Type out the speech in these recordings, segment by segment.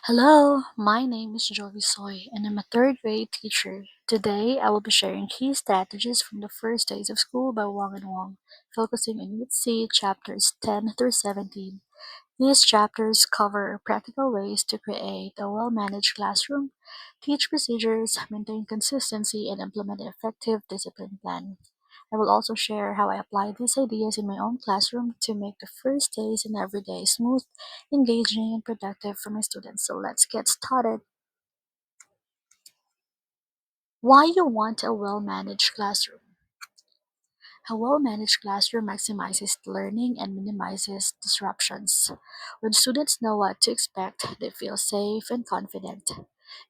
Hello, my name is Jovi Soy, and I'm a third grade teacher. Today, I will be sharing key strategies from the first days of school by Wang and Wong, focusing on Unit C, chapters 10 through 17. These chapters cover practical ways to create a well managed classroom, teach procedures, maintain consistency, and implement an effective discipline plan. I will also share how I apply these ideas in my own classroom to make the first days and every day smooth, engaging, and productive for my students. So let's get started. Why you want a well managed classroom? A well managed classroom maximizes learning and minimizes disruptions. When students know what to expect, they feel safe and confident.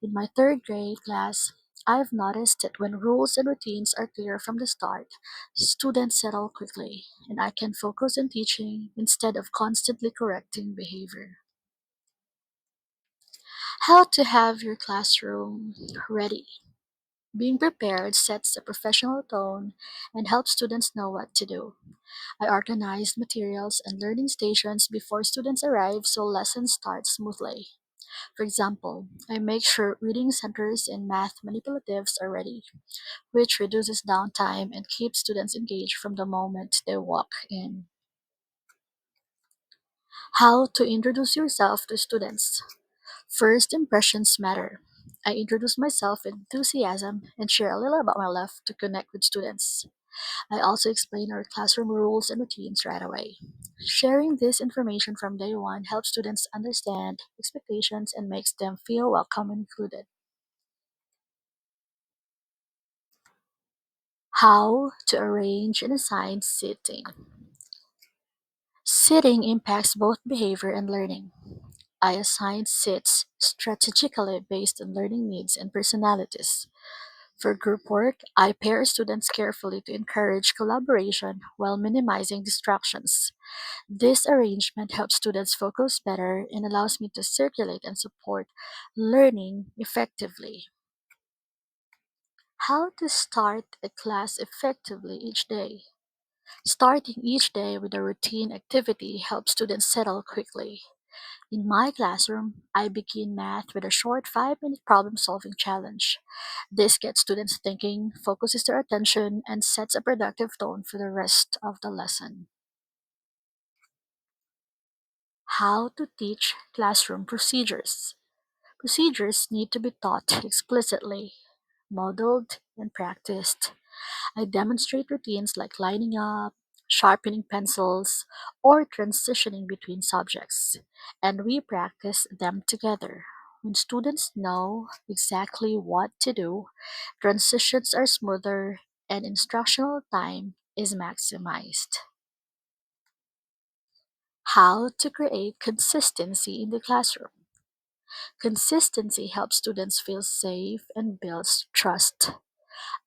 In my third grade class, I've noticed that when rules and routines are clear from the start, students settle quickly, and I can focus on teaching instead of constantly correcting behavior. How to have your classroom ready. Being prepared sets a professional tone and helps students know what to do. I organized materials and learning stations before students arrive so lessons start smoothly. For example, I make sure reading centers and math manipulatives are ready, which reduces downtime and keeps students engaged from the moment they walk in. How to introduce yourself to students. First impressions matter. I introduce myself with enthusiasm and share a little about my life to connect with students. I also explain our classroom rules and routines right away. Sharing this information from day one helps students understand expectations and makes them feel welcome and included. How to arrange and assign seating. Seating impacts both behavior and learning. I assign seats strategically based on learning needs and personalities. For group work, I pair students carefully to encourage collaboration while minimizing distractions. This arrangement helps students focus better and allows me to circulate and support learning effectively. How to start a class effectively each day. Starting each day with a routine activity helps students settle quickly. In my classroom, I begin math with a short 5-minute problem solving challenge. This gets students thinking, focuses their attention, and sets a productive tone for the rest of the lesson. How to teach classroom procedures. Procedures need to be taught explicitly, modeled, and practiced. I demonstrate routines like lining up, sharpening pencils, or transitioning between subjects, and we practice them together. When students know exactly what to do, transitions are smoother and instructional time is maximized. How to create consistency in the classroom. Consistency helps students feel safe and builds trust.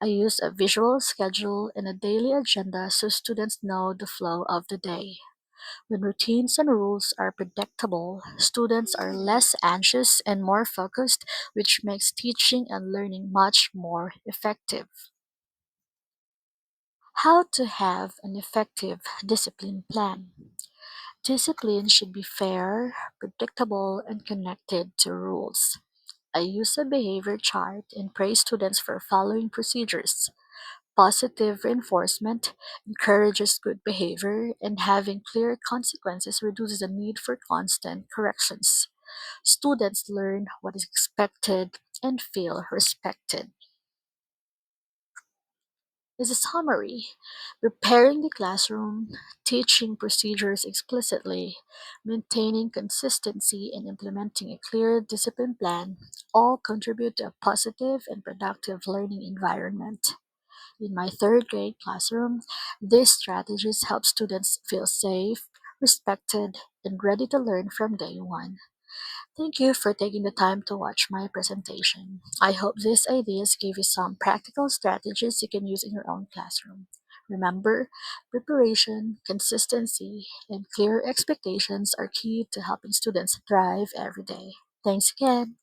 I use a visual schedule and a daily agenda so students know the flow of the day. When routines and rules are predictable, students are less anxious and more focused, which makes teaching and learning much more effective. How to have an effective discipline plan. Discipline should be fair, predictable, and connected to rules. I use a behavior chart and praise students for following procedures. Positive reinforcement encourages good behavior, and having clear consequences reduces the need for constant corrections. Students learn what is expected and feel respected. As a summary, preparing the classroom, teaching procedures explicitly, maintaining consistency, and implementing a clear discipline plan all contribute to a positive and productive learning environment. In my third grade classroom, these strategies help students feel safe, respected, and ready to learn from day one. Thank you for taking the time to watch my presentation. I hope these ideas give you some practical strategies you can use in your own classroom. Remember, preparation, consistency, and clear expectations are key to helping students thrive every day. Thanks again.